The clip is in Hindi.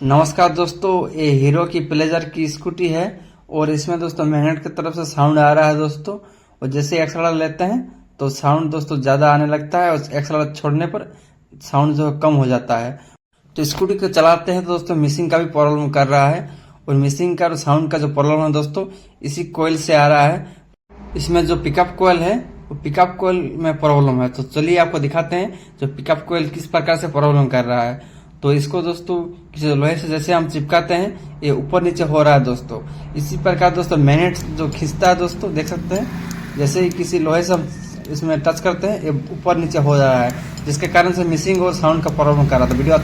नमस्कार दोस्तों, ये हीरो की प्लेजर की स्कूटी है और इसमें दोस्तों मैग्नेट की तरफ से साउंड आ रहा है दोस्तों। और जैसे एक्सलर लेते हैं तो साउंड दोस्तों ज़्यादा आने लगता है और एक्सलर छोड़ने पर साउंड जो है कम हो जाता है। तो स्कूटी को चलाते हैं तो दोस्तों मिसिंग का भी प्रॉब्लम कर रहा है और मिसिंग का और साउंड का जो प्रॉब्लम है दोस्तों इसी कोयल से आ रहा है। इसमें जो पिकअप कोयल है वो पिकअप कोयल में प्रॉब्लम है। तो चलिए आपको दिखाते हैं जो पिकअप कोयल किस प्रकार से प्रॉब्लम कर रहा है। तो इसको दोस्तों किसी लोहे से जैसे हम चिपकाते हैं ये ऊपर नीचे हो रहा है दोस्तों। इसी प्रकार दोस्तों मैग्नेट जो खींचता है दोस्तों, देख सकते हैं जैसे ही किसी लोहे से हम इसमें टच करते हैं ये ऊपर नीचे हो जा रहा है, जिसके कारण से मिसिंग और साउंड का प्रॉब्लम कर रहा था। वीडियो